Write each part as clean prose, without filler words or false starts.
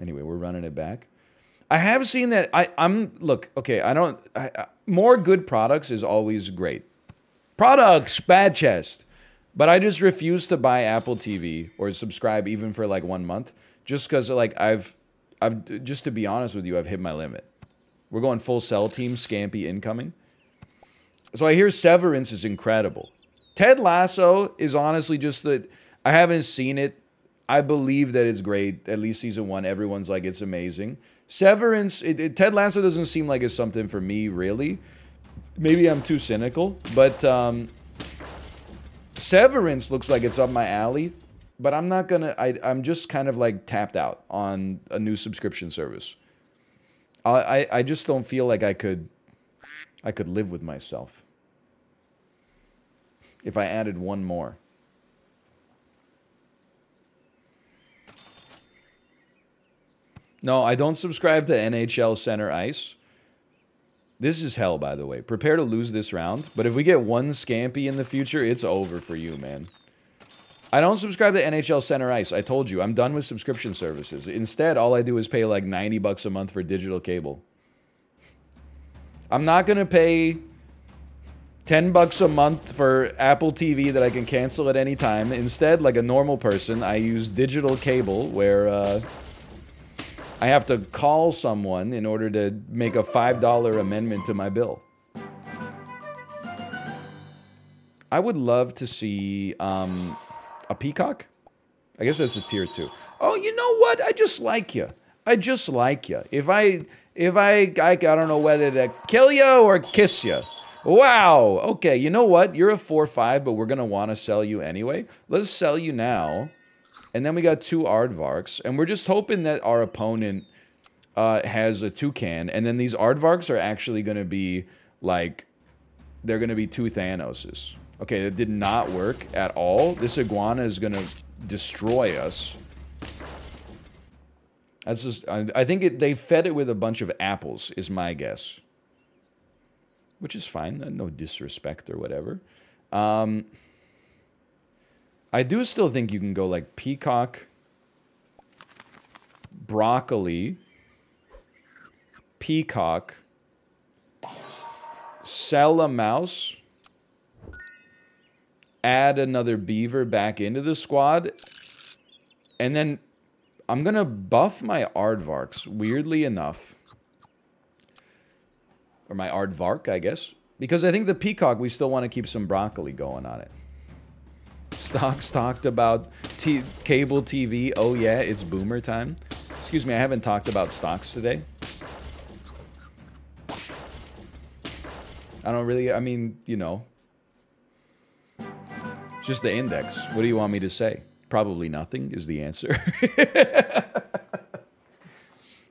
Anyway, we're running it back. I have seen that. Look, okay, more good products is always great. Products, bad chest. But I just refuse to buy Apple TV or subscribe even for like 1 month. Just because, like, just to be honest with you, I've hit my limit. We're going full sell team, Scampy incoming. So I hear Severance is incredible. Ted Lasso is honestly just that I haven't seen it. I believe that it's great. At least season 1, everyone's like, it's amazing. Severance, Ted Lasso doesn't seem like it's something for me, really. Maybe I'm too cynical, but Severance looks like it's up my alley. But I'm not gonna, I'm just kind of like tapped out on a new subscription service. I just don't feel like I could live with myself if I added one more. No, I don't subscribe to NHL Center Ice. This is hell, by the way. Prepare to lose this round. But if we get one Scampy in the future, it's over for you, man. I don't subscribe to NHL Center Ice. I told you, I'm done with subscription services. Instead, all I do is pay like 90 bucks a month for digital cable. I'm not going to pay 10 bucks a month for Apple TV that I can cancel at any time. Instead, like a normal person, I use digital cable where I have to call someone in order to make a $5 amendment to my bill. I would love to see a peacock. I guess that's a tier 2. Oh, you know what? I just like you. I just like you. If I don't know whether to kill you or kiss you. Wow. Okay, you know what? You're a 4/5, but we're going to want to sell you anyway. Let's sell you now. And then we got 2 aardvarks. And we're just hoping that our opponent has a toucan. And then these aardvarks are actually going to be, like, they're going to be 2 Thanoses. Okay, that did not work at all. This iguana is going to destroy us. That's just, I think they fed it with a bunch of apples, is my guess. Which is fine. No disrespect or whatever. I do still think you can go like peacock, broccoli, peacock, sell a mouse, add another beaver back into the squad, and then I'm going to buff my aardvarks, weirdly enough. Or my aardvark, I guess. Because I think the peacock, we still want to keep some broccoli going on it. Stocks talked about cable TV. Oh yeah, it's boomer time. Excuse me, I haven't talked about stocks today. I don't really, I mean, you know. It's just the index. What do you want me to say? Probably nothing is the answer.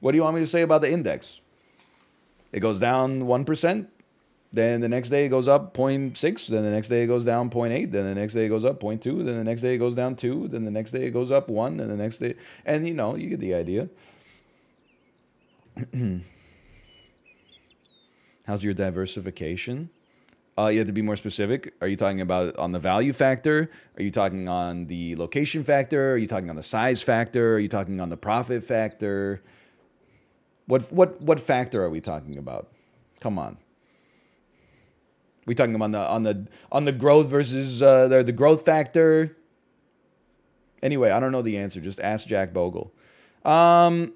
What do you want me to say about the index? It goes down 1%. Then the next day it goes up 0.6. Then the next day it goes down 0.8. Then the next day it goes up 0.2. Then the next day it goes down 2. Then the next day it goes up 1. And the next day... And, you know, you get the idea. How's your diversification? You have to be more specific. Are you talking about on the value factor? Are you talking on the location factor? Are you talking on the size factor? Are you talking on the profit factor? What factor are we talking about? Come on. We talking about on the growth versus the growth factor? Anyway, I don't know the answer. Just ask Jack Bogle. Level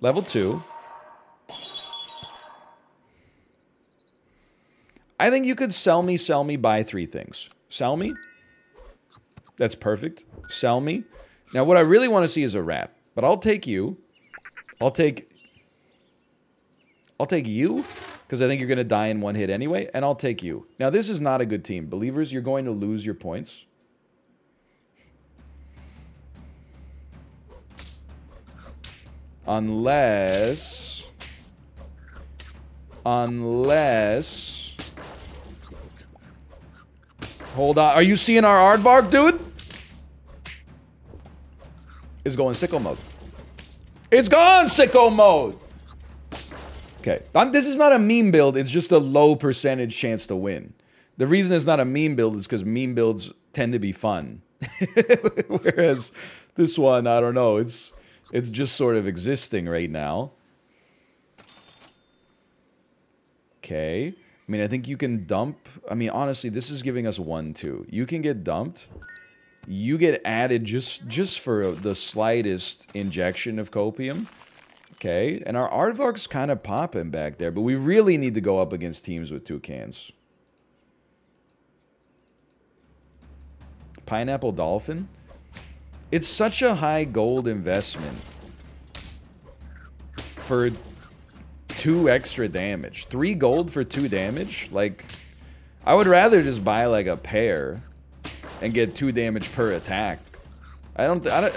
2. I think you could sell me, buy 3 things. Sell me. That's perfect. Sell me. Now, what I really want to see is a rat. But I'll take you. I'll take you, because I think you're going to die in 1 hit anyway, and I'll take you. Now, this is not a good team. Believers, you're going to lose your points. Unless... Hold on. Are you seeing our aardvark, dude? It's going sicko mode. It's gone sicko mode! Okay. This is not a meme build. It's just a low percentage chance to win. The reason it's not a meme build is because meme builds tend to be fun. Whereas this one, I don't know. It's It's just sort of existing right now. Okay. I mean, I think you can dump. I mean, honestly, this is giving us 1-2. You can get dumped. You get added just for the slightest injection of copium. Okay. And our Aardvark's kind of popping back there. But we really need to go up against teams with toucans. Pineapple Dolphin. It's such a high gold investment for 2 extra damage. 3 gold for 2 damage? Like, I would rather just buy like a pair and get 2 damage per attack. I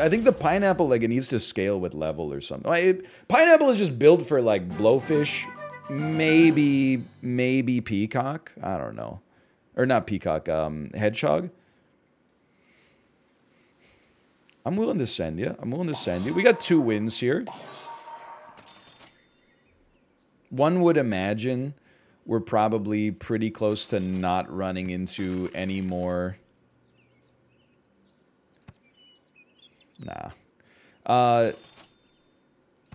think the pineapple, like, it needs to scale with level or something. Like, pineapple is just built for like blowfish, maybe peacock. I don't know. Or not peacock, hedgehog. I'm willing to send you. I'm willing to send you. We got 2 wins here. One would imagine we're probably pretty close to not running into any more...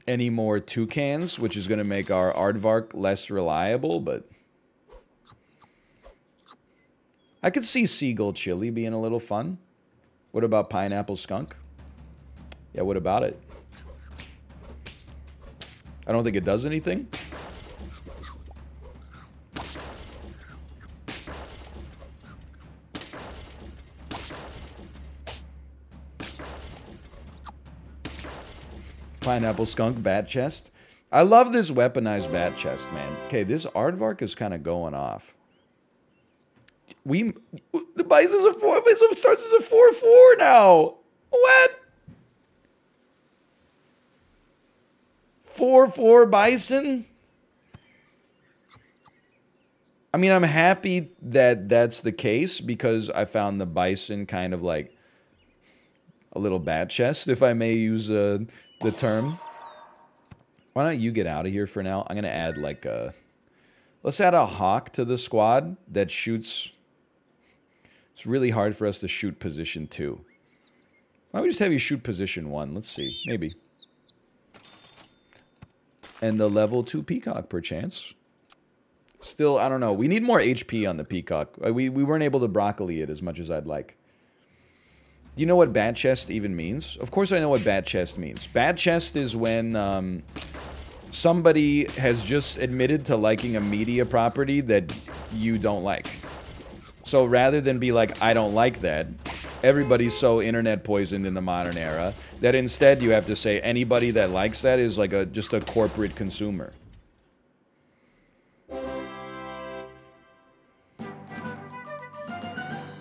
any more toucans, which is going to make our Aardvark less reliable, but... I could see Seagull Chili being a little fun. What about Pineapple Skunk? Yeah, what about it? I don't think it does anything. Pineapple Skunk Bat Chest. I love this weaponized Bat Chest, man. Okay, this Aardvark is kind of going off. The Bison's a 4. Bison starts as a 4/4 now. What? 4/4 Bison? I mean, I'm happy that that's the case because I found the Bison kind of like a little bat chest, if I may use the term. Why don't you get out of here for now? I'm going to add like a... Let's add a hawk to the squad that shoots... It's really hard for us to shoot position 2. Why don't we just have you shoot position 1? Let's see. Maybe. And the level 2 peacock, perchance. Still, I don't know. We need more HP on the peacock. We weren't able to broccoli it as much as I'd like. Do you know what bat chest even means? Of course I know what bat chest means. Bat chest is when somebody has just admitted to liking a media property that you don't like. So rather than be like, I don't like that, everybody's so internet poisoned in the modern era that instead you have to say anybody that likes that is like just a corporate consumer.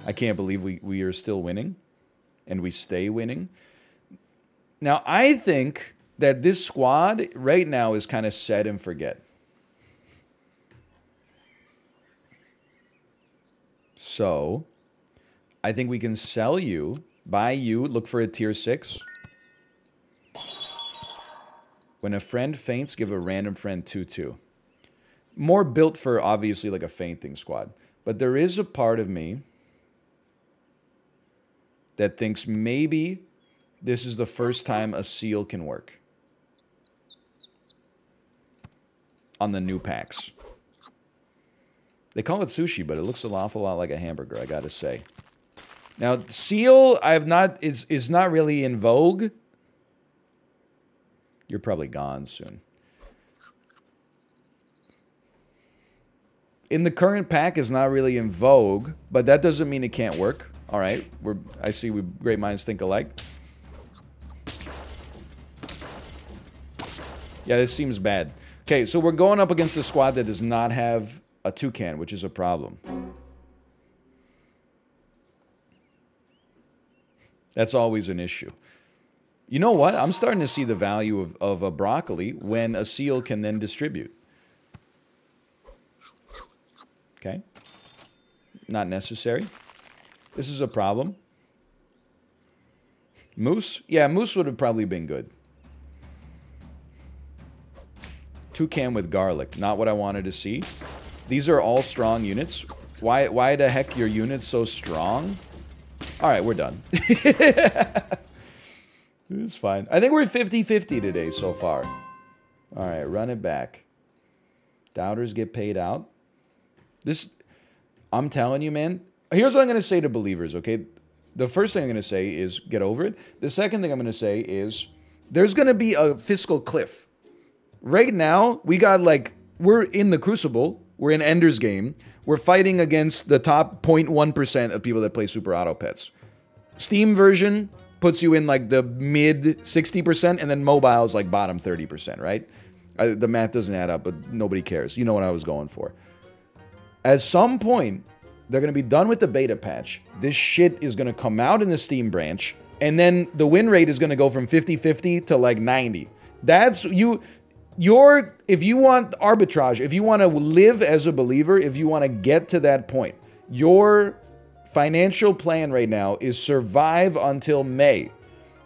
I can't believe we are still winning. And we stay winning. Now, I think that this squad right now is kind of set and forget. So, I think we can sell you, buy you, look for a tier 6. When a friend faints, give a random friend 2/2. More built for, obviously, like a fainting squad. But there is a part of me that thinks maybe this is the first time a seal can work on the new packs. They call it sushi, but it looks an awful lot like a hamburger, I gotta say. Now, seal is not really in vogue. You're probably gone soon. In the current pack is not really in vogue, but that doesn't mean it can't work. All right, I see we great minds think alike. Yeah, this seems bad. Okay, so we're going up against a squad that does not have a toucan, which is a problem. That's always an issue. You know what? I'm starting to see the value of a broccoli when a seal can then distribute. Okay. Not necessary. This is a problem. Moose? Yeah, moose would have probably been good. Toucan with garlic. Not what I wanted to see. These are all strong units. Why the heck your units so strong? Alright, we're done. It's fine. I think we're 50-50 today so far. All right, run it back. Doubters get paid out. This, I'm telling you, man. Here's what I'm going to say to believers, okay? The first thing I'm going to say is get over it. The second thing I'm going to say is there's going to be a fiscal cliff. Right now, we got like, we're in the crucible. We're in Ender's Game. We're fighting against the top 0.1% of people that play Super Auto Pets. Steam version puts you in like the mid 60%, and then mobile is like bottom 30%, right? The math doesn't add up, but nobody cares. You know what I was going for. At some point, they're going to be done with the beta patch. This shit is going to come out in the Steam branch, and then the win rate is going to go from 50-50 to like 90. That's you. If you want arbitrage, if you want to live as a believer, if you want to get to that point, your financial plan right now is survive until May.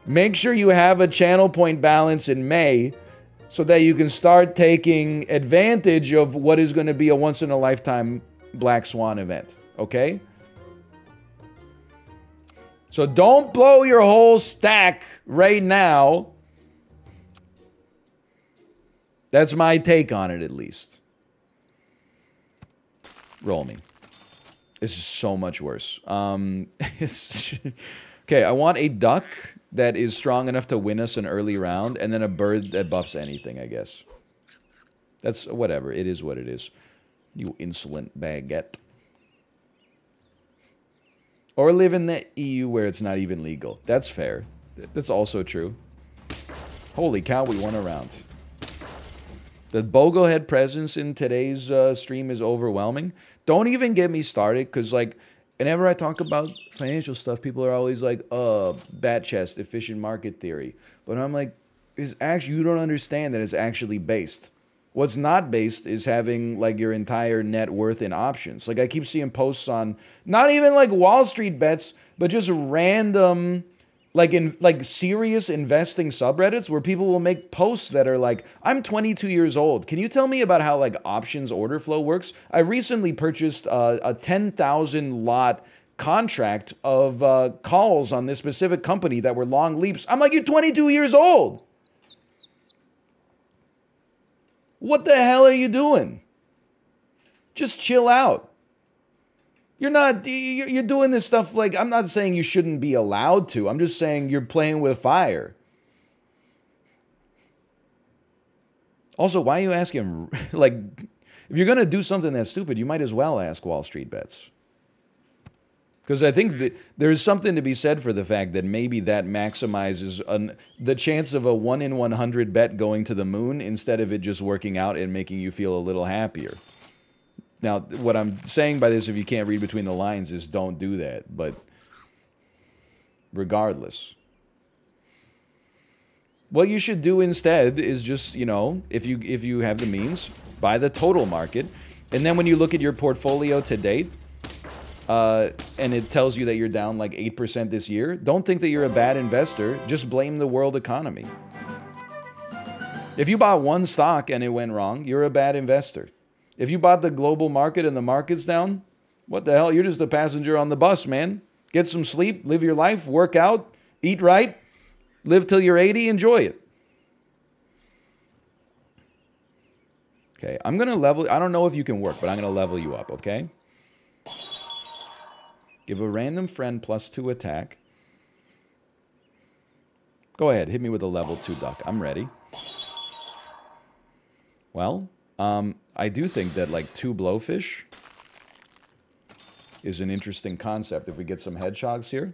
Make sure you have a channel point balance in May so that you can start taking advantage of what is going to be a once-in-a-lifetime Black Swan event, okay? So don't blow your whole stack right now. That's my take on it, at least. Roll me. This is so much worse. Okay, I want a duck that is strong enough to win us an early round, and then a bird that buffs anything, I guess. That's whatever. It is what it is. You insolent baguette. Or live in the EU where it's not even legal. That's fair. That's also true. Holy cow, we won a round. The Boglehead presence in today's stream is overwhelming. Don't even get me started, because, like, whenever I talk about financial stuff, people are always like, bat chest, efficient market theory. But I'm like, you don't understand that it's actually based. What's not based is having, like, your entire net worth in options. Like, I keep seeing posts on, not even, like, Wall Street bets, but just random, like serious investing subreddits where people will make posts that are like, I'm 22 years old. Can you tell me about how like options order flow works? I recently purchased a 10,000 lot contract of calls on this specific company that were long leaps. I'm like, you're 22 years old. What the hell are you doing? Just chill out. You're doing this stuff like, I'm not saying you shouldn't be allowed to. I'm just saying you're playing with fire. Also, why are you asking, like, if you're going to do something that's stupid, you might as well ask Wall Street bets. Because I think that there's something to be said for the fact that maybe that maximizes the chance of a 1 in 100 bet going to the moon instead of it just working out and making you feel a little happier. Now, what I'm saying by this, if you can't read between the lines, is don't do that. But regardless, what you should do instead is just, you know, if you have the means, buy the total market. And then when you look at your portfolio to date, and it tells you that you're down like 8% this year, don't think that you're a bad investor. Just blame the world economy. If you bought one stock and it went wrong, you're a bad investor. If you bought the global market and the market's down, what the hell? You're just a passenger on the bus, man. Get some sleep, live your life, work out, eat right, live till you're 80, enjoy it. Okay, I'm going to level. I don't know if you can work, but I'm going to level you up, okay? Give a random friend +2 attack. Go ahead, hit me with a level 2 duck. I'm ready. Well, I do think that, like, 2 blowfish is an interesting concept if we get some hedgehogs here.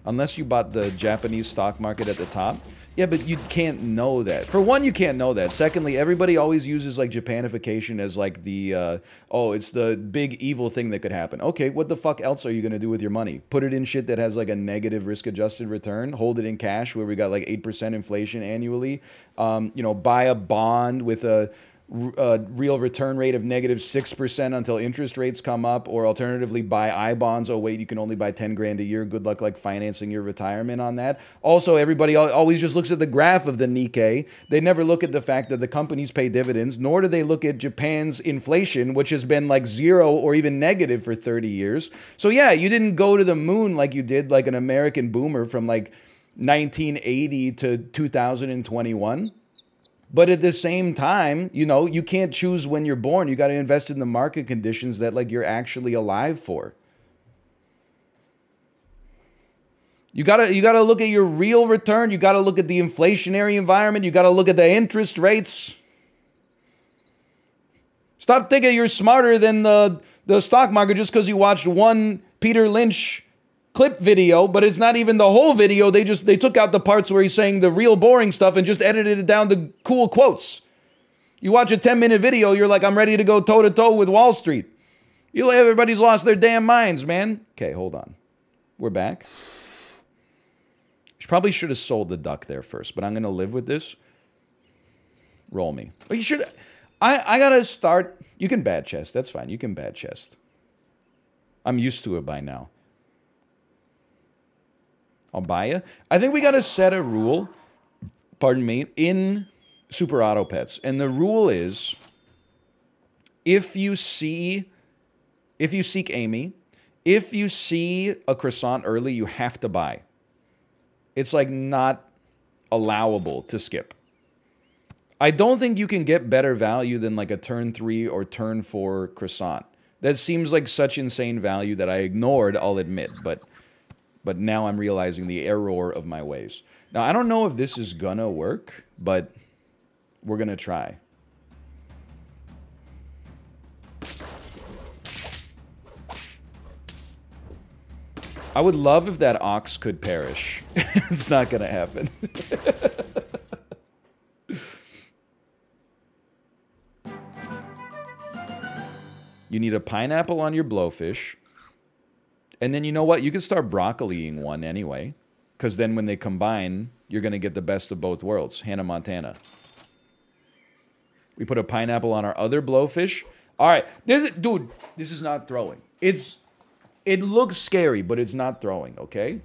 Unless you bought the Japanese stock market at the top. Yeah, but you can't know that. For one, you can't know that. Secondly, everybody always uses, like, Japanification as, like, the, oh, it's the big evil thing that could happen. Okay, what the fuck else are you going to do with your money? Put it in shit that has, like, a negative risk-adjusted return? Hold it in cash where we got, like, 8% inflation annually? You know, buy a bond with a real return rate of -6% until interest rates come up, or alternatively buy I bonds. Oh wait, you can only buy 10 grand a year. Good luck like financing your retirement on that. Also, everybody always just looks at the graph of the Nikkei. They never look at the fact that the companies pay dividends, nor do they look at Japan's inflation, which has been like 0 or even negative for 30 years. So yeah, you didn't go to the moon like you did like an American boomer from like 1980 to 2021. But at the same time, you know, you can't choose when you're born. You got to invest in the market conditions that like you're actually alive for. You got to look at your real return. You got to look at the inflationary environment. You got to look at the interest rates. Stop thinking you're smarter than the stock market just because you watched one Peter Lynch clip video, but it's not even the whole video. They took out the parts where he's saying the real boring stuff and just edited it down to cool quotes. You watch a 10-minute video, you're like, I'm ready to go toe-to-toe with Wall Street. Everybody's lost their damn minds, man. Okay, hold on. We're back. Probably should have sold the duck there first, but I'm going to live with this. Roll me. Oh, you should. I got to start. You can bad chest. That's fine. You can bad chest. I'm used to it by now. I'll buy you. I think we got to set a rule, pardon me, in Super Auto Pets. And the rule is, if you seek Amy, if you see a croissant early, you have to buy. It's like not allowable to skip. I don't think you can get better value than like a turn 3 or turn 4 croissant. That seems like such insane value that I ignored, I'll admit, but now I'm realizing the error of my ways. Now, I don't know if this is gonna work, but we're gonna try. I would love if that ox could perish. It's not gonna happen. You need a pineapple on your blowfish. And then you know what? You can start broccoliing one anyway. Because then when they combine, you're going to get the best of both worlds. Hannah Montana. We put a pineapple on our other blowfish. All right. Dude, this is not throwing. It looks scary, but it's not throwing, okay?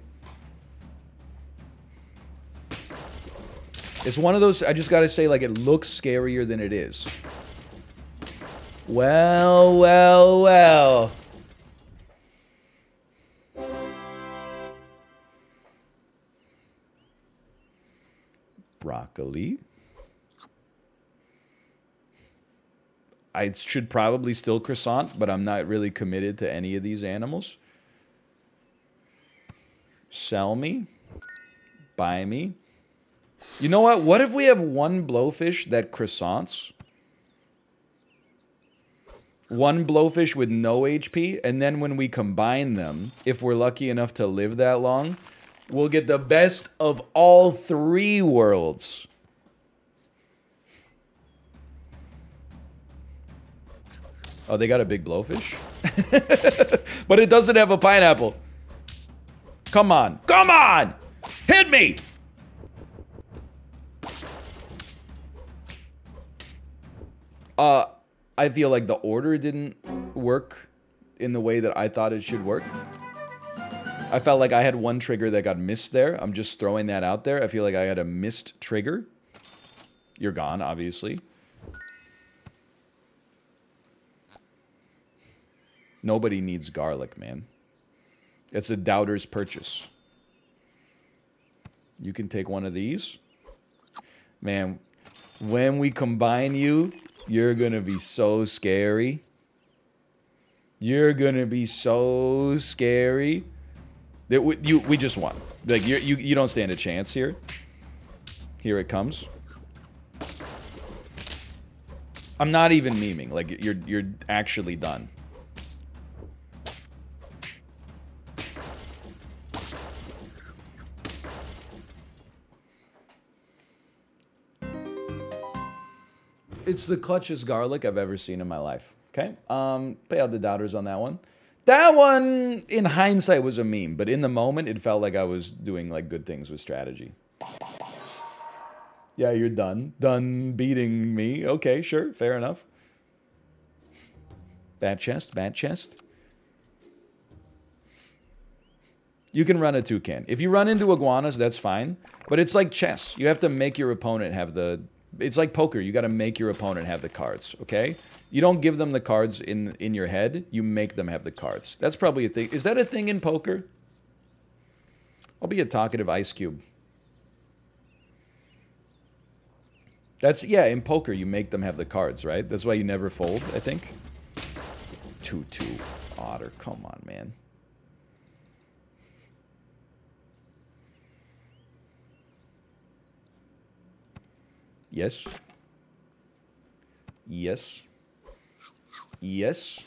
It's one of those, I just got to say, like, it looks scarier than it is. Well, well, well. Broccoli. I should probably still croissant, but I'm not really committed to any of these animals. Sell me. Buy me. You know what? What if we have one blowfish that croissants? One blowfish with no HP, and then when we combine them, if we're lucky enough to live that long, we'll get the best of all three worlds. Oh, they got a big blowfish? But it doesn't have a pineapple. Come on. Come on! Hit me! I feel like the order didn't work in the way that I thought it should work. I felt like I had one trigger that got missed there. I'm just throwing that out there. I feel like I had a missed trigger. You're gone, obviously. Nobody needs garlic, man. It's a doubter's purchase. You can take one of these. Man, when we combine you, you're gonna be so scary. You're gonna be so scary. That we just won. Like you don't stand a chance here. Here it comes. I'm not even memeing. Like you're actually done. It's the clutchest garlic I've ever seen in my life. Okay? Pay out the doubters on that one. That one, in hindsight, was a meme, but in the moment, it felt like I was doing like good things with strategy. Yeah, you're done. Done beating me. Okay, sure. Fair enough. Bad chest, bad chest. You can run a toucan. If you run into iguanas, that's fine. But it's like chess. You have to make your opponent have the... It's like poker. You got to make your opponent have the cards, okay? You don't give them the cards in your head. You make them have the cards. That's probably a thing. Is that a thing in poker? I'll be a talkative ice cube. That's... Yeah, in poker, you make them have the cards, right? That's why you never fold, I think. 2-2. Otter. Come on, man. Yes. Yes. Yes.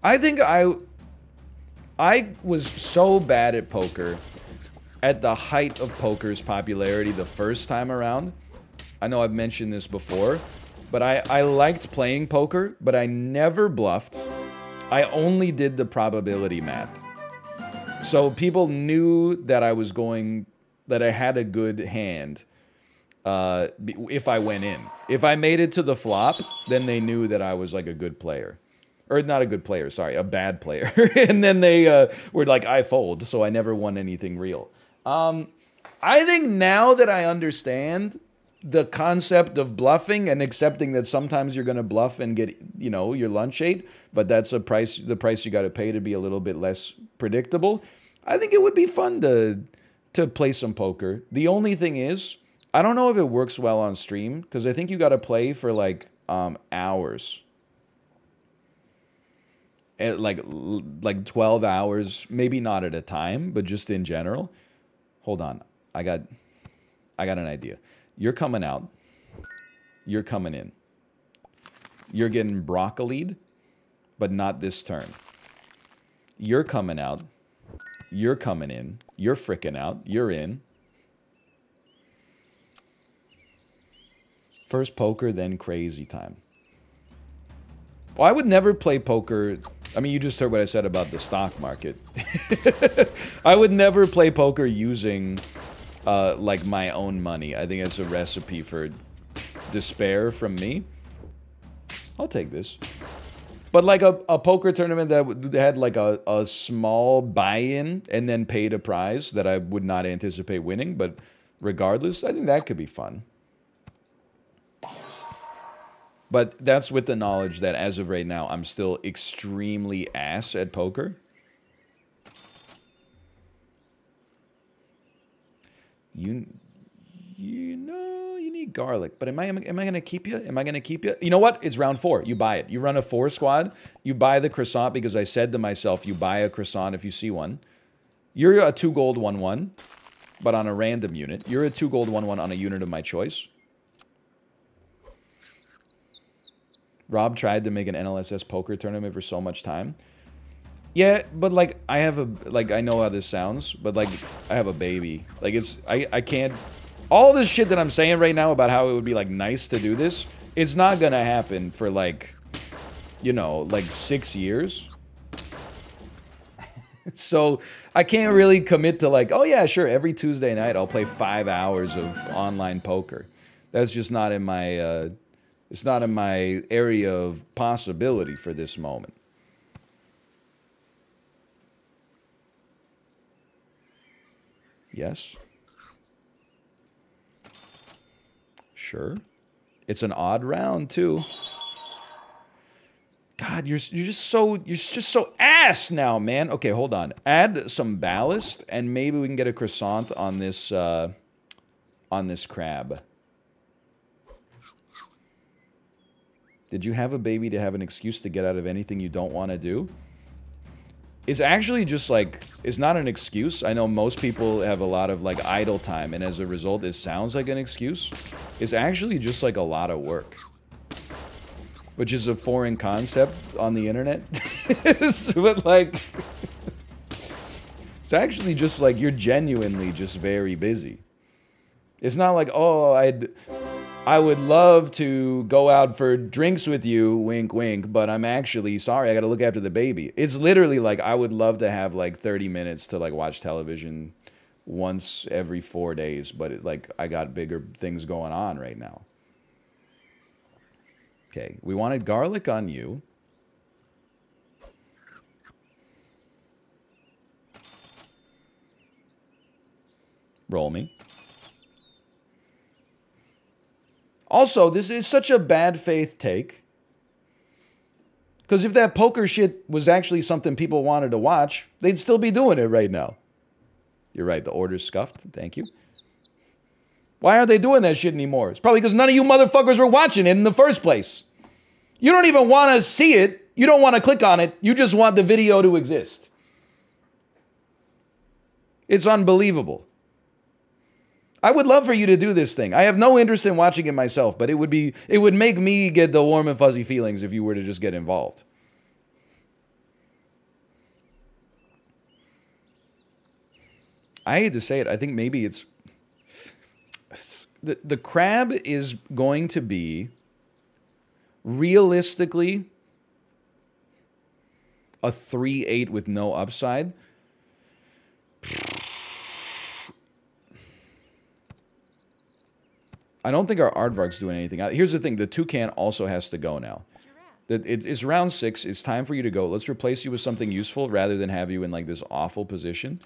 I think I was so bad at poker at the height of poker's popularity the first time around. I know I've mentioned this before, but I liked playing poker, but I never bluffed. I only did the probability math. So people knew that I was going, that I had a good hand if I went in. If I made it to the flop, then they knew that I was like a good player. Or not a good player, sorry, a bad player. And then they were like, I fold, so I never won anything real. I think now that I understand the concept of bluffing and accepting that sometimes you're going to bluff and get, you know, your lunch ate, but that's a price, the price you got to pay to be a little bit less predictable. I think it would be fun to play some poker. The only thing is, I don't know if it works well on stream, because I think you got to play for like hours. Like 12 hours, maybe not at a time, but just in general. Hold on, I got an idea. You're coming out. You're coming in. You're getting broccolied, but not this turn. You're coming out. You're coming in. You're fricking out. You're in. First poker, then crazy time. Well, I would never play poker. I mean, you just heard what I said about the stock market. I would never play poker using... like my own money. I think it's a recipe for despair from me. I'll take this. But like a poker tournament that had like a small buy-in and then paid a prize that I would not anticipate winning, but regardless, I think that could be fun. But that's with the knowledge that as of right now, I'm still extremely ass at poker. You know, you need garlic. But am I gonna keep you? Am I gonna keep you? You know what? It's round 4. You buy it. You run a 4 squad. You buy the croissant because I said to myself, you buy a croissant if you see one. You're a 2 gold 1-1, but on a random unit. You're a 2 gold 1-1 on a unit of my choice. Rob tried to make an NLSS poker tournament for so much time. Yeah, but like I have a I know how this sounds, but like I have a baby. Like I can't, all this shit that I'm saying right now about how it would be like nice to do this, it's not gonna happen for like, you know, like 6 years. So I can't really commit to like, oh yeah, sure, every Tuesday night I'll play 5 hours of online poker. That's just not in my it's not in my area of possibility for this moment. Yes. Sure. It's an odd round too. God, you're just so ass now, man. Okay, hold on. Add some ballast and maybe we can get a croissant on this crab. Did you have a baby to have an excuse to get out of anything you don't want to do? It's actually just like, it's not an excuse. I know most people have a lot of like idle time, and as a result, it sounds like an excuse. It's actually just like a lot of work, which is a foreign concept on the internet. But like, it's actually just like you're genuinely just very busy. It's not like, oh, I would love to go out for drinks with you, wink, wink, but I'm actually sorry. I got to look after the baby. It's literally like I would love to have like 30 minutes to like watch television once every 4 days, but like I got bigger things going on right now. Okay, we wanted garlic on you. Roll me. Also, this is such a bad faith take. Because if that poker shit was actually something people wanted to watch, they'd still be doing it right now. You're right, the order's scuffed. Thank you. Why aren't they doing that shit anymore? It's probably because none of you motherfuckers were watching it in the first place. You don't even want to see it. You don't want to click on it. You just want the video to exist. It's unbelievable. I would love for you to do this thing. I have no interest in watching it myself, but it would make me get the warm and fuzzy feelings if you were to just get involved. I hate to say it. I think maybe it's the crab is going to be realistically a 3-8 with no upside. I don't think our aardvark's doing anything. Here's the thing. The toucan also has to go now. It's round 6. It's time for you to go. Let's replace you with something useful rather than have you in like this awful position.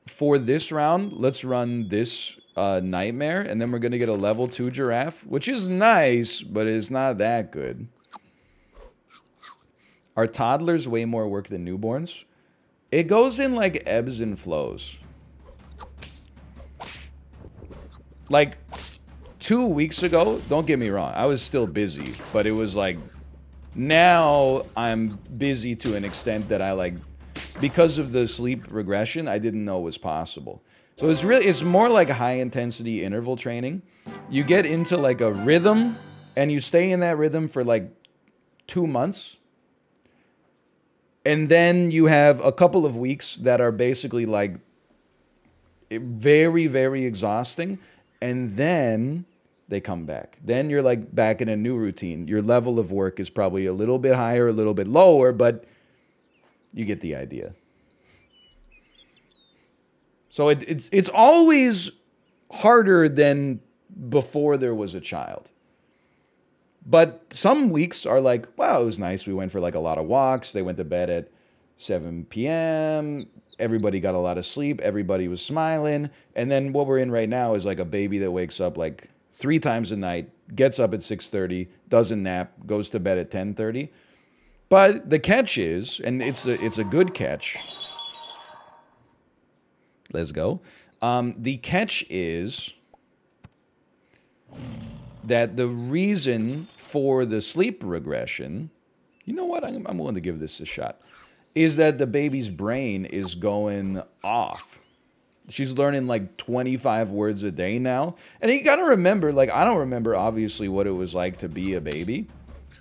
For this round, let's run this nightmare, and then we're going to get a level 2 giraffe, which is nice, but it's not that good. Are toddlers way more work than newborns? It goes in like ebbs and flows. Like 2 weeks ago, don't get me wrong, I was still busy, but it was like now I'm busy to an extent that I like, because of the sleep regression, I didn't know was possible. So it's more like high intensity interval training. You get into like a rhythm and you stay in that rhythm for like 2 months. And then you have a couple of weeks that are basically like very, very exhausting. And then they come back. Then you're like back in a new routine. Your level of work is probably a little bit higher, a little bit lower, but you get the idea. So it's always harder than before there was a child. But some weeks are like, wow, it was nice. We went for like a lot of walks. They went to bed at 7 p.m. Everybody got a lot of sleep. Everybody was smiling. And then what we're in right now is like a baby that wakes up like 3 times a night, gets up at 6:30, doesn't nap, goes to bed at 10:30. But the catch is, and it's a good catch. Let's go. The catch is that the reason for the sleep regression, you know what, I'm willing to give this a shot, is that the baby's brain is going off. She's learning like 25 words a day now. And you gotta remember, like, I don't remember obviously what it was like to be a baby,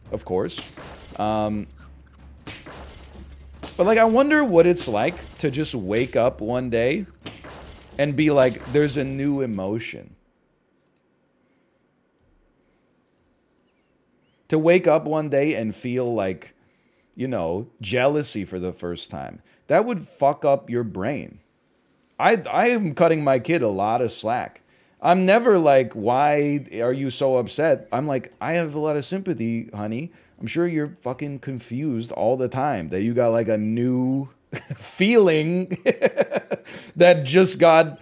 of course. But like, I wonder what it's like to just wake up one day and be like, there's a new emotion. To wake up one day and feel like, you know, jealousy for the first time. That would fuck up your brain. I am cutting my kid a lot of slack. I'm never like, why are you so upset? I'm like, I have a lot of sympathy, honey. I'm sure you're fucking confused all the time that you got like a new feeling that just got,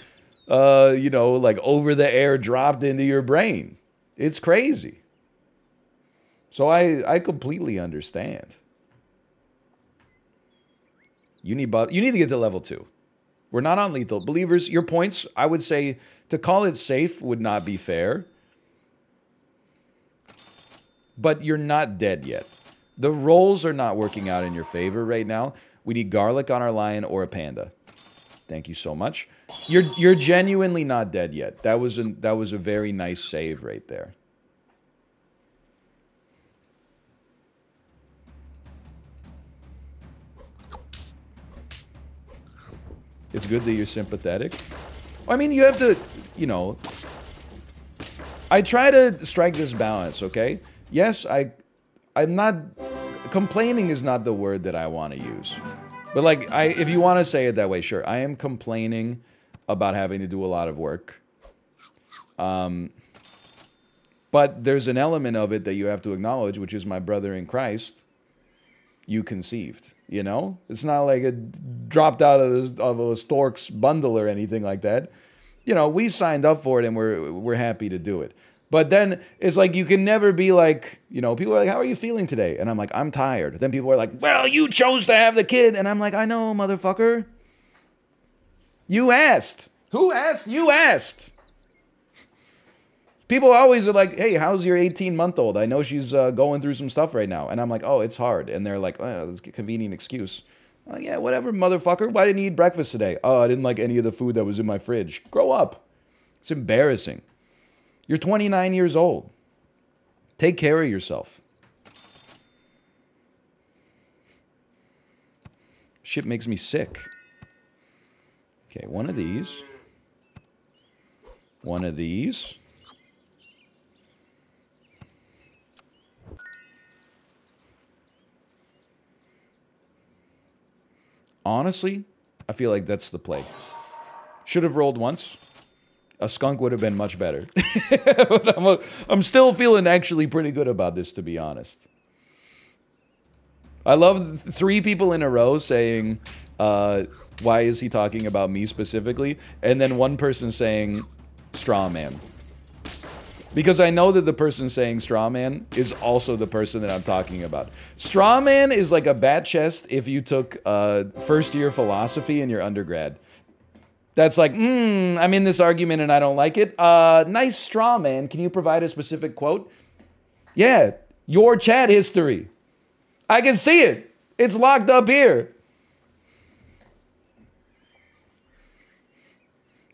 you know, like over the air dropped into your brain. It's crazy. So I completely understand. You need to get to level 2. We're not on lethal. Believers, your points, I would say, to call it safe would not be fair. But you're not dead yet. The rolls are not working out in your favor right now. We need garlic on our lion or a panda. Thank you so much. You're genuinely not dead yet. That was a very nice save right there. It's good that you're sympathetic. I mean, you have to, you know, I try to strike this balance, okay? Yes, I'm not... Complaining is not the word that I want to use. But, like, if you want to say it that way, sure. I am complaining about having to do a lot of work. But there's an element of it that you have to acknowledge, which is my brother in Christ, you conceived, you know? It's not like it dropped out of a stork's bundle or anything like that. You know, we signed up for it and we're happy to do it. But then it's like you can never be like, you know, people are like, how are you feeling today? And I'm like, I'm tired. Then people are like, well, you chose to have the kid. And I'm like, I know, motherfucker. You asked. Who asked? You asked. People always are like, hey, how's your 18-month-old? I know she's going through some stuff right now. And I'm like, oh, it's hard. And they're like, oh, that's a convenient excuse. I'm like, yeah, whatever, motherfucker. Why didn't you eat breakfast today? Oh, I didn't like any of the food that was in my fridge. Grow up. It's embarrassing. You're 29 years old. Take care of yourself. Shit makes me sick. Okay, one of these. One of these. Honestly, I feel like that's the play. Should have rolled once. A skunk would have been much better. But I'm still feeling actually pretty good about this, to be honest. I love 3 people in a row saying, why is he talking about me specifically? And then one person saying, straw man. Because I know that the person saying straw man is also the person that I'm talking about. Straw man is like a bat chest if you took first-year philosophy in your undergrad. That's like, I'm in this argument and I don't like it. Nice straw man. Can you provide a specific quote? Yeah, your chat history. I can see it. It's locked up here.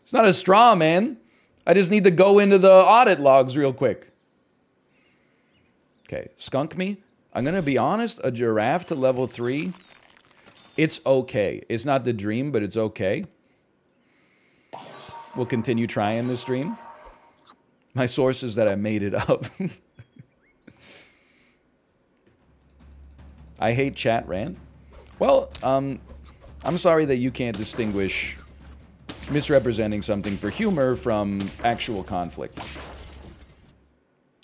It's not a straw man. I just need to go into the audit logs real quick. Okay, skunk me. I'm going to be honest, a giraffe to level 3, it's okay. It's not the dream, but it's okay. We'll continue trying this dream. My source is that I made it up. I hate chat rant. Well, I'm sorry that you can't distinguish misrepresenting something for humor from actual conflict.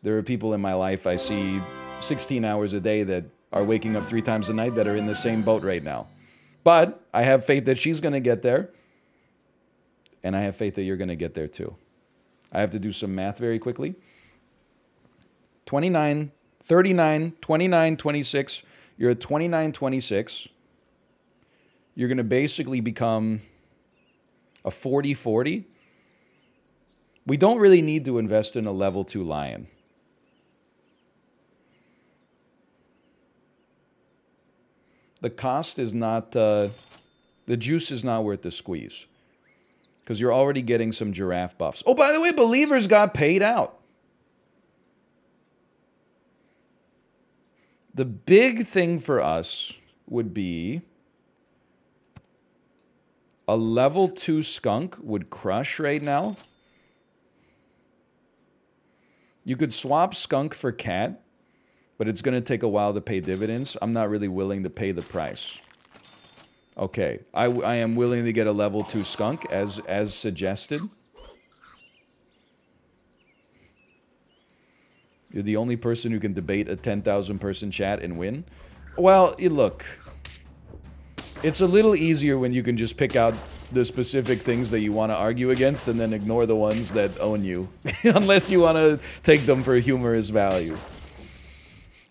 There are people in my life I see 16 hours a day that are waking up 3 times a night that are in the same boat right now. But I have faith that she's going to get there. And I have faith that you're going to get there too. I have to do some math very quickly. 29, 39, 29, 26. You're at 29, 26. You're going to basically become a 40-40. We don't really need to invest in a level 2 lion. The cost is not, the juice is not worth the squeeze. Because you're already getting some giraffe buffs. Oh, by the way, believers got paid out. The big thing for us would be a level 2 skunk would crush right now. You could swap skunk for cat, but it's going to take a while to pay dividends. I'm not really willing to pay the price. Okay, I am willing to get a level 2 skunk as suggested. You're the only person who can debate a 10,000 person chat and win. Well, look, it's a little easier when you can just pick out the specific things that you want to argue against and then ignore the ones that own you. Unless you want to take them for humorous value.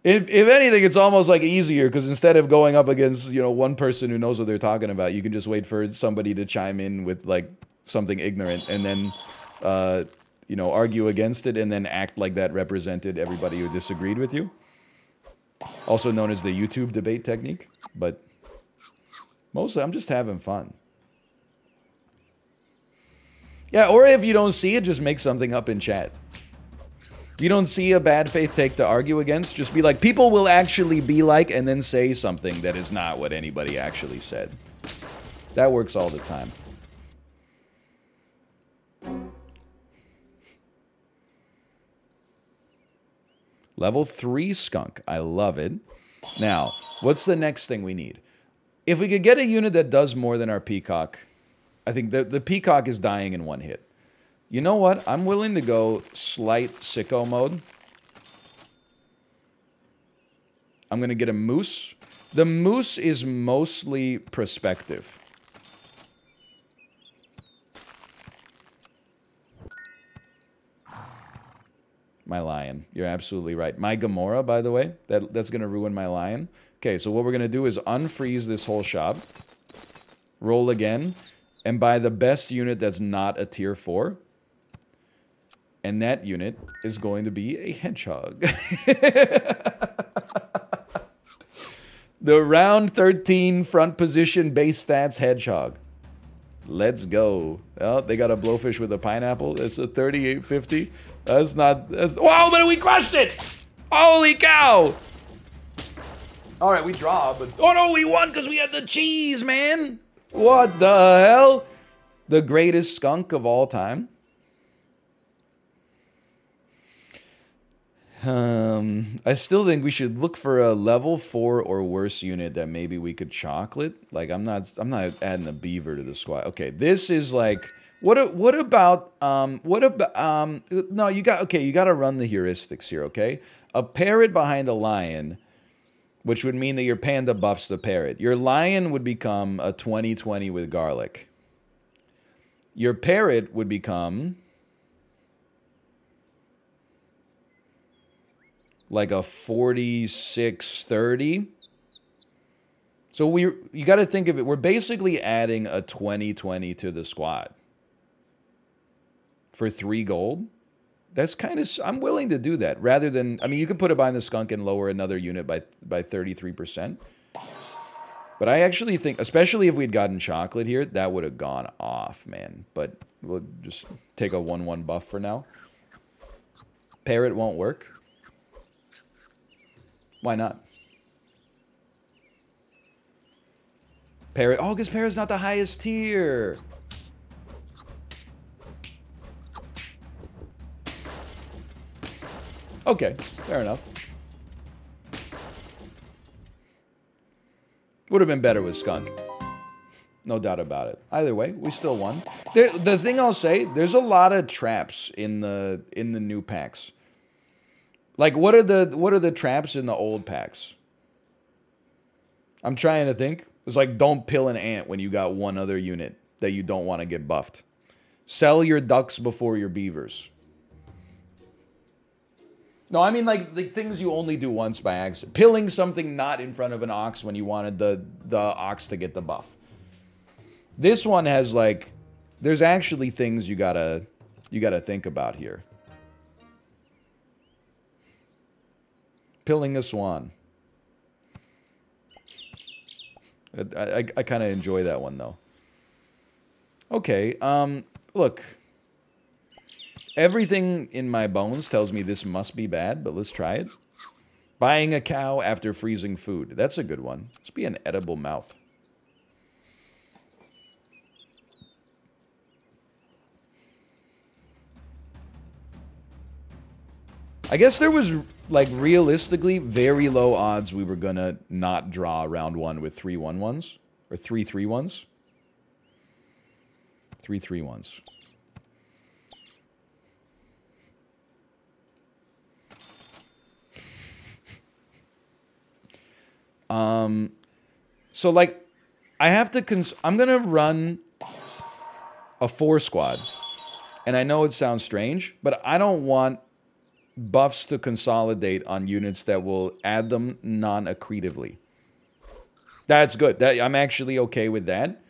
If anything, it's almost like easier because instead of going up against, you know, one person who knows what they're talking about, you can just wait for somebody to chime in with like something ignorant and then, you know, argue against it and then act like that represented everybody who disagreed with you. Also known as the YouTube debate technique, but mostly I'm just having fun. Yeah, or if you don't see it, just make something up in chat. If you don't see a bad faith take to argue against, just be like, people will actually be like, and then say something that is not what anybody actually said. That works all the time. Level 3 skunk. I love it. Now, what's the next thing we need? If we could get a unit that does more than our peacock, I think the peacock is dying in one hit. You know what? I'm willing to go slight sicko mode. I'm going to get a moose. The moose is mostly perspective. My lion. You're absolutely right. My Gamora, by the way, that's going to ruin my lion. Okay, so what we're going to do is unfreeze this whole shop. Roll again. And buy the best unit that's not a tier 4. And that unit is going to be a hedgehog. The round 13 front position base stats hedgehog. Let's go. Oh, they got a blowfish with a pineapple. It's a 3850. That's not... Wow, but we crushed it! Holy cow! Alright, we draw, but... Oh no, we won because we had the cheese, man! What the hell? The greatest skunk of all time. I still think we should look for a level 4 or worse unit that maybe we could chocolate. Like, I'm not adding a beaver to the squad. Okay, this is like... What about, no, you got to run the heuristics here, okay? A parrot behind a lion, which would mean that your panda buffs the parrot. Your lion would become a 20/20 with garlic. Your parrot would become like a 46/30. So you got to think of it. We're basically adding a 20/20 to the squad. For 3 gold, that's kind of... I'm willing to do that rather than... I mean, you could put it behind the skunk and lower another unit by 33%. But I actually think, especially if we'd gotten chocolate here, that would have gone off, man. But we'll just take a 1/1 buff for now. Parrot won't work. Why not? Parrot... Oh, because Parrot's not the highest tier. Okay, fair enough. Would have been better with skunk. No doubt about it. Either way, we still won. The thing I'll say, there's a lot of traps in the new packs. Like, what are the traps in the old packs? I'm trying to think. It's like, don't pill an ant when you got one other unit that you don't want to get buffed. Sell your ducks before your beavers. No, I mean like the things you only do once by accident. Pilling something not in front of an ox when you wanted the ox to get the buff. This one has like, there's actually things you gotta think about here. Pilling a swan. I kind of enjoy that one though. Okay, look. Everything in my bones tells me this must be bad, but let's try it. Buying a cow after freezing food. That's a good one. Must be an edible mouth. I guess there was, like, realistically very low odds we were gonna not draw round 1 with 3 1/1s. Or 3 3/1s. 3 3/1s. So like, I have to, I'm gonna run a 4 squad. And I know it sounds strange, but I don't want buffs to consolidate on units that will add them non-accretively. That's good. I'm actually okay with that.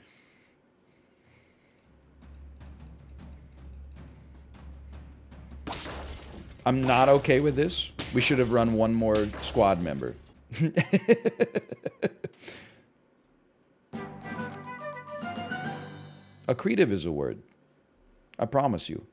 I'm not okay with this. We should have run one more squad member. Accretive is a word. I promise you.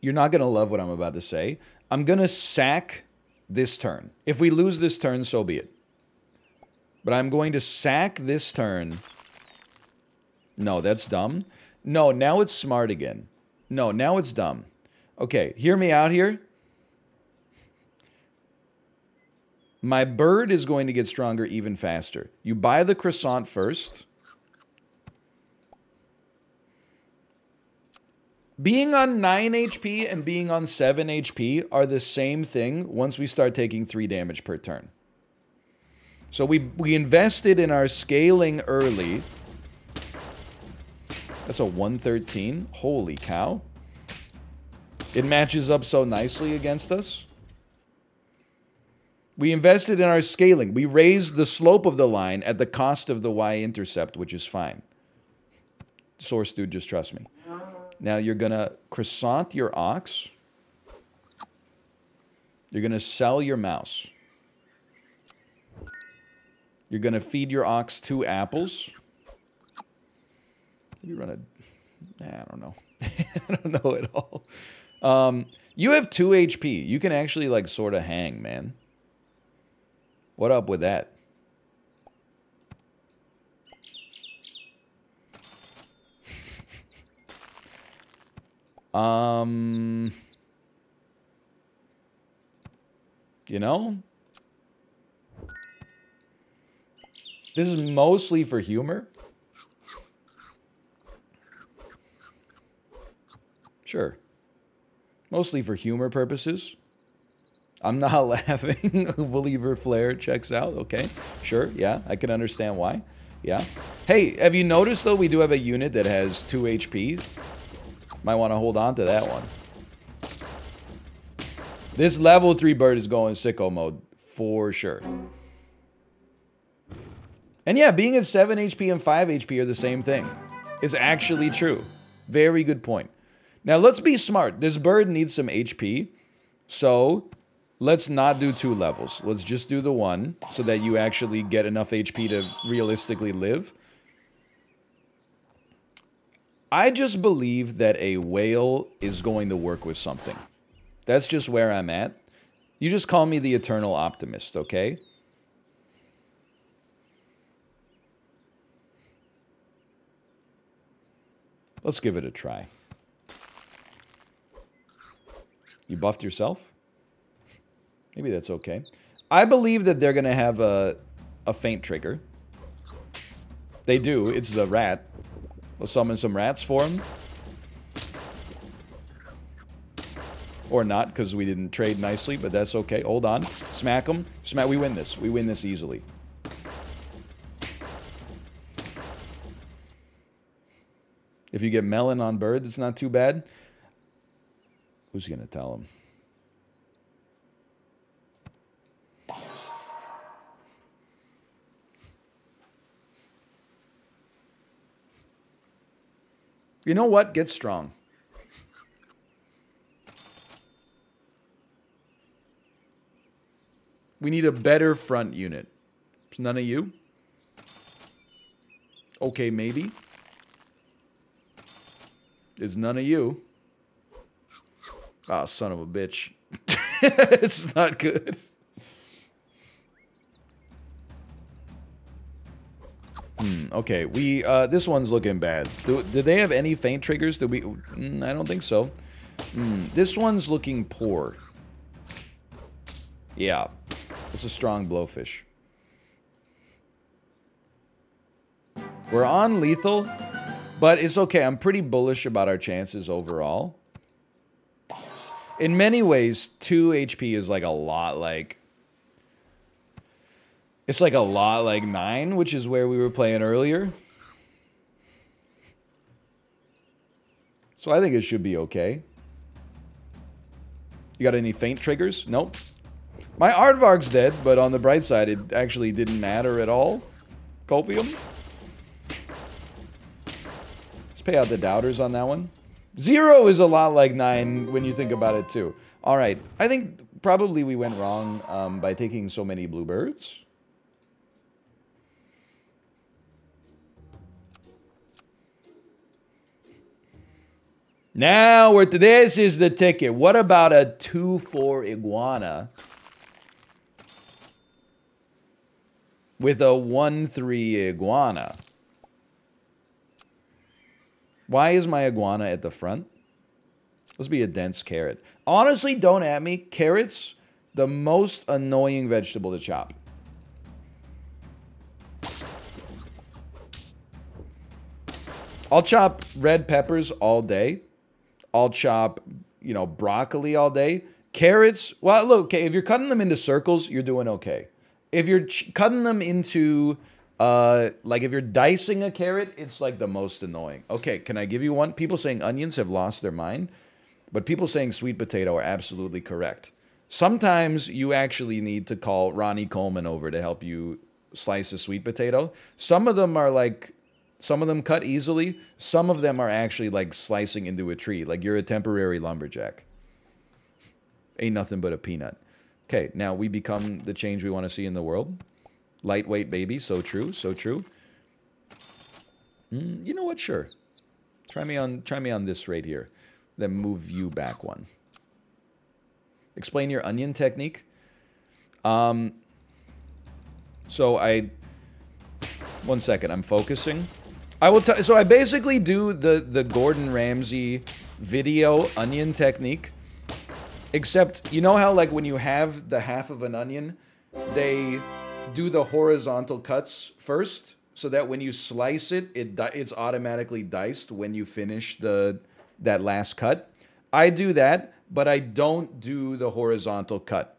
You're not going to love what I'm about to say. I'm going to sack this turn. If we lose this turn, so be it. But I'm going to sack this turn. No, that's dumb. No, now it's smart again. No, now it's dumb. Okay, hear me out here. My bird is going to get stronger even faster. You buy the croissant first. Being on 9 HP and being on 7 HP are the same thing once we start taking 3 damage per turn. So we invested in our scaling early. That's a 113. Holy cow. It matches up so nicely against us. We invested in our scaling. We raised the slope of the line at the cost of the y-intercept, which is fine. Source dude, just trust me. Now you're going to croissant your ox. You're going to sell your mouse. You're going to feed your ox 2 apples. You run a... I don't know. I don't know at all. You have 2 HP. You can actually, like, sort of hang, man. What up with that? You know? This is mostly for humor. Sure. Mostly for humor purposes. I'm not laughing. Believer Flare checks out. Okay. Sure. Yeah. I can understand why. Yeah. Hey, have you noticed, though, we do have a unit that has 2 HP? Might want to hold on to that one. This level 3 bird is going sicko mode. For sure. And yeah, being at 7 HP and 5 HP are the same thing. It's actually true. Very good point. Now, let's be smart. This bird needs some HP. So, let's not do 2 levels. Let's just do the 1 so that you actually get enough HP to realistically live. I just believe that a whale is going to work with something. That's just where I'm at. You just call me the eternal optimist, okay? Let's give it a try. You buffed yourself? Maybe that's okay. I believe that they're going to have a feint trigger. They do. It's the rat. We'll summon some rats for him. Or not, because we didn't trade nicely, but that's okay. Hold on. Smack him. Smack. We win this. We win this easily. If you get melon on bird, it's not too bad. Who's going to tell him? You know what? Get strong. We need a better front unit. None of you? Okay, maybe. It's none of you. Ah, oh, son of a bitch. It's not good. Okay, this one's looking bad. Did they have any feint triggers? Did we? I don't think so. This one's looking poor. Yeah, it's a strong blowfish. We're on lethal, but it's okay. I'm pretty bullish about our chances overall. In many ways, 2 HP is like a lot like... It's like a lot like 9, which is where we were playing earlier. So I think it should be okay. You got any feint triggers? Nope. My Aardvark's dead, but on the bright side, it actually didn't matter at all. Copium. Let's pay out the doubters on that one. 0 is a lot like 9 when you think about it too. Alright, I think probably we went wrong by taking so many bluebirds. Now, this is the ticket. What about a 2-4 iguana? with a 1-3 iguana. Why is my iguana at the front? Let's be a dense carrot. Honestly, don't at me. Carrots, the most annoying vegetable to chop. I'll chop red peppers all day. I'll chop, you know, broccoli all day. Carrots, well, look, okay, if you're cutting them into circles, you're doing okay. If you're cutting them into, like if you're dicing a carrot, it's like the most annoying. Okay, can I give you one? People saying onions have lost their mind, but people saying sweet potato are absolutely correct. Sometimes you actually need to call Ronnie Coleman over to help you slice a sweet potato. Some of them are like, some of them cut easily. Some of them are actually like slicing into a tree. Like you're a temporary lumberjack. Ain't nothing but a peanut. Okay, now we become the change we want to see in the world. Lightweight baby, so true, so true. You know what? Sure. Try me on this right here. Then move you back one. Explain your onion technique. So one second, I'm focusing. I will tell. So I basically do the Gordon Ramsay video onion technique, except you know how like when you have the half of an onion, they do the horizontal cuts first, so that when you slice it, it's automatically diced when you finish that last cut. I do that, but I don't do the horizontal cut.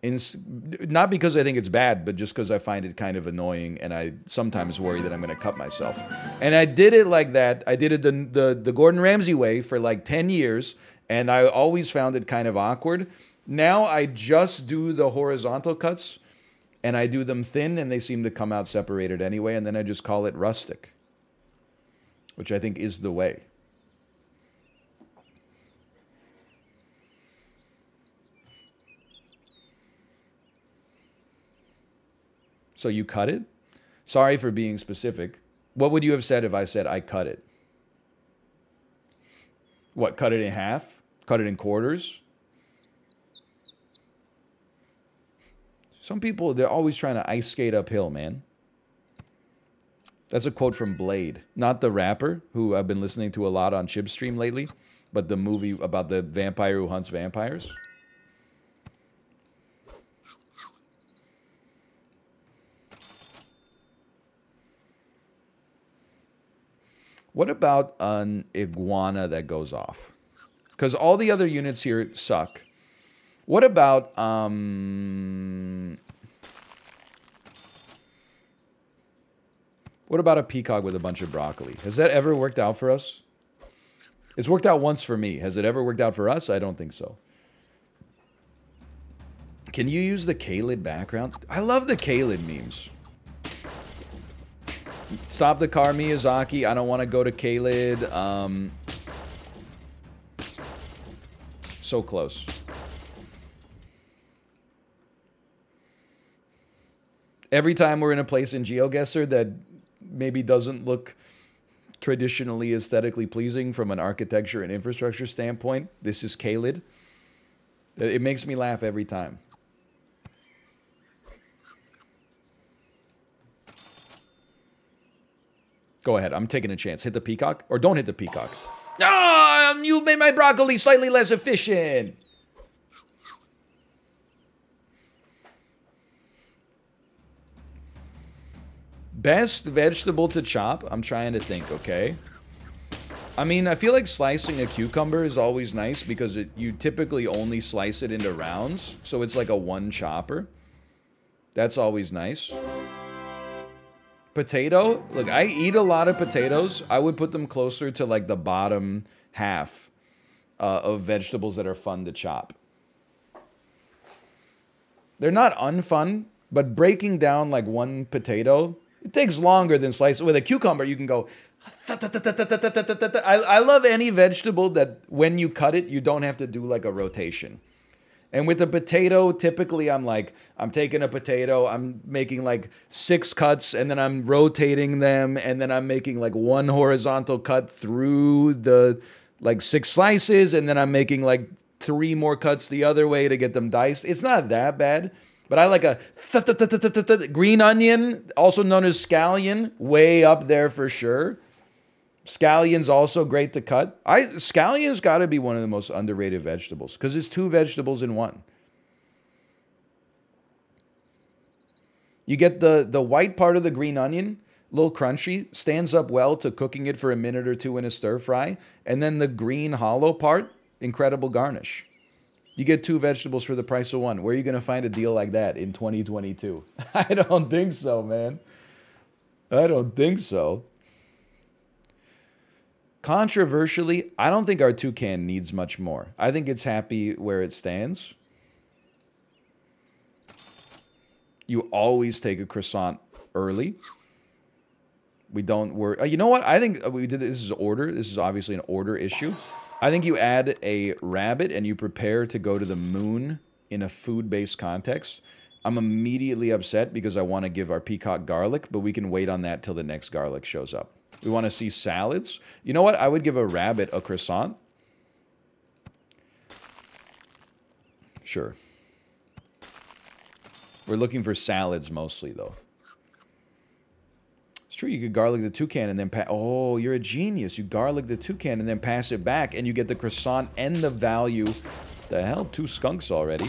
Not because I think it's bad, but just because I find it kind of annoying, and I sometimes worry that I'm going to cut myself. And I did it like that. I did it the Gordon Ramsay way for like 10 years, and I always found it kind of awkward. Now I just do the horizontal cuts, and I do them thin, and they seem to come out separated anyway, and then I just call it rustic, which I think is the way. So you cut it? Sorry for being specific. What would you have said if I said I cut it? What, cut it in half? Cut it in quarters? Some people, they're always trying to ice skate uphill, man. That's a quote from Blade. Not the rapper, who I've been listening to a lot on Chib's stream lately, but the movie about the vampire who hunts vampires. What about an iguana that goes off? Because all the other units here suck. What about, what about a peacock with a bunch of broccoli? Has that ever worked out for us? It's worked out once for me. Has it ever worked out for us? I don't think so. Can you use the K-Lid background? I love the K-Lid memes. Stop the car, Miyazaki. I don't want to go to K-Lid. So close. Every time we're in a place in GeoGuessr that maybe doesn't look traditionally aesthetically pleasing from an architecture and infrastructure standpoint, this is K-Lid. It makes me laugh every time. Go ahead. I'm taking a chance. Hit the peacock. Or don't hit the peacock. Ah, you made my broccoli slightly less efficient. Best vegetable to chop? I'm trying to think, okay? I mean, I feel like slicing a cucumber is always nice because you typically only slice it into rounds. So it's like a one chopper. That's always nice. Potato? Look, I eat a lot of potatoes. I would put them closer to like the bottom half of vegetables that are fun to chop. They're not unfun, but breaking down like one potato, it takes longer than slicing. With a cucumber, you can go... I love any vegetable that when you cut it, you don't have to do like a rotation. And with a potato, typically I'm taking a potato, I'm making like 6 cuts, and then I'm rotating them, and then I'm making like 1 horizontal cut through the like 6 slices, and then I'm making like 3 more cuts the other way to get them diced. It's not that bad, But I like a green onion, also known as scallion, way up there for sure. Scallion's also great to cut. Scallion's got to be one of the most underrated vegetables because it's 2 vegetables in one. You get the white part of the green onion, a little crunchy, stands up well to cooking it for a minute or 2 in a stir fry, and then the green hollow part, incredible garnish. You get 2 vegetables for the price of 1. Where are you going to find a deal like that in 2022? I don't think so, man. I don't think so. Controversially, I don't think our toucan needs much more. I think it's happy where it stands. You always take a croissant early. We don't worry. You know what? I think we did this is order. This is obviously an order issue. I think you add a rabbit and you prepare to go to the moon in a food-based context. I'm immediately upset because I want to give our peacock garlic, but we can wait on that till the next garlic shows up. We want to see salads. You know what? I would give a rabbit a croissant. Sure. We're looking for salads mostly, though. It's true, you could garlic the toucan and then oh, you're a genius. You garlic the toucan and then pass it back, and you get the croissant and the value. The hell, 2 skunks already.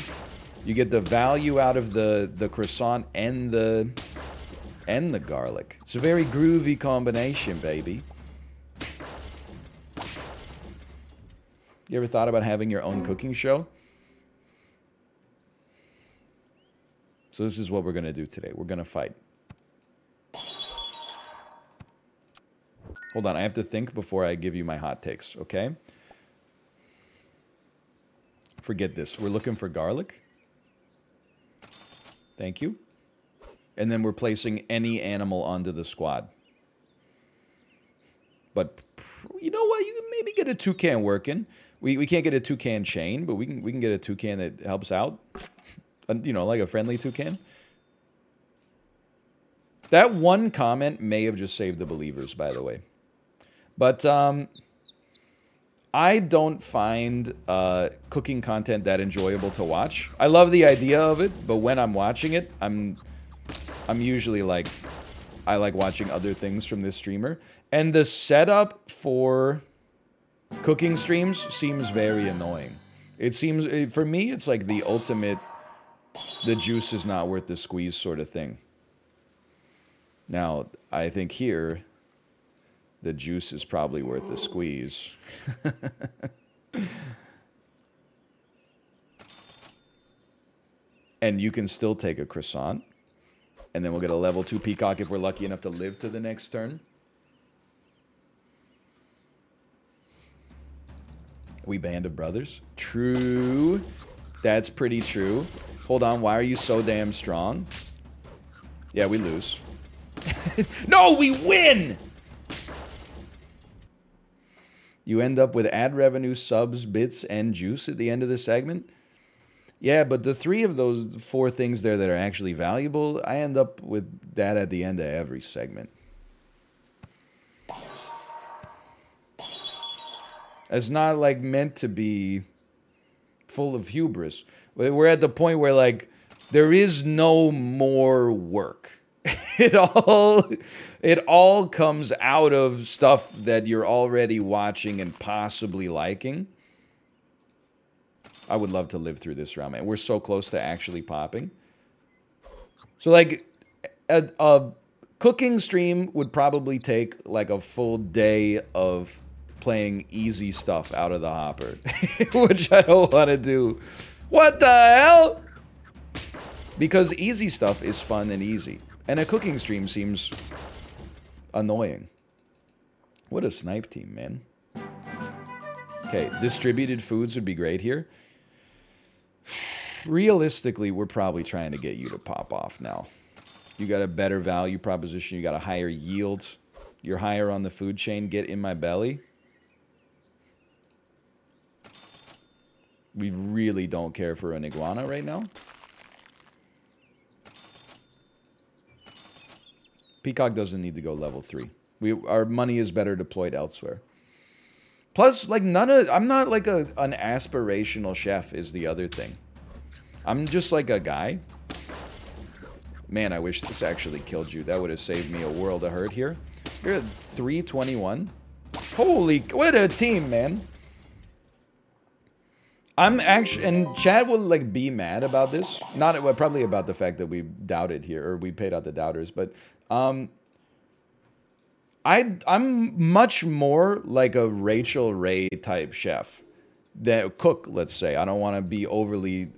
You get the value out of the croissant and the garlic. It's a very groovy combination, baby. You ever thought about having your own cooking show? So this is what we're going to do today. We're going to fight. Hold on, I have to think before I give you my hot takes, okay? Forget this. We're looking for garlic. Thank you. And then we're placing any animal onto the squad. But you know what? You can maybe get a toucan working. We can't get a toucan chain, but we can get a toucan that helps out. You know, like a friendly toucan. That one comment may have just saved the believers, by the way. But I don't find cooking content that enjoyable to watch. I love the idea of it, but when I'm watching it, I'm usually like, I like watching other things from this streamer. And the setup for cooking streams seems very annoying. It seems, for me, it's like the ultimate, the juice is not worth the squeeze sort of thing. Now, I think here, the juice is probably worth the squeeze. And you can still take a croissant. And then we'll get a level 2 peacock if we're lucky enough to live to the next turn. We band of brothers. True. That's pretty true. Hold on, why are you so damn strong? Yeah, we lose. No, we win! You end up with ad revenue, subs, bits, and juice at the end of the segment. Yeah, but the 3 of those 4 things there that are actually valuable, I end up with that at the end of every segment. It's not like meant to be full of hubris. We're at the point where like there is no more work. It all comes out of stuff that you're already watching and possibly liking. I would love to live through this round, man. We're so close to actually popping. So, like, a cooking stream would probably take, like, a full day of playing easy stuff out of the hopper. Which I don't want to do. What the hell? Because easy stuff is fun and easy. And a cooking stream seems annoying. What a snipe team, man. Okay, distributed foods would be great here. Realistically, we're probably trying to get you to pop off now. You got a better value proposition. You got a higher yield. You're higher on the food chain. Get in my belly. We really don't care for an iguana right now. Peacock doesn't need to go level 3. Our money is better deployed elsewhere. Plus, like, I'm not like an aspirational chef is the other thing. I'm just like a guy Man, I wish this actually killed you. That would have saved me a world of hurt here. You're at 321. Holy, what a team, man. I'm actually, and chat will like be mad about this. Not, well, probably about the fact that we doubted here, or we paid out the doubters, but I'm much more like a Rachel Ray type chef. That cook, let's say. I don't want to be overly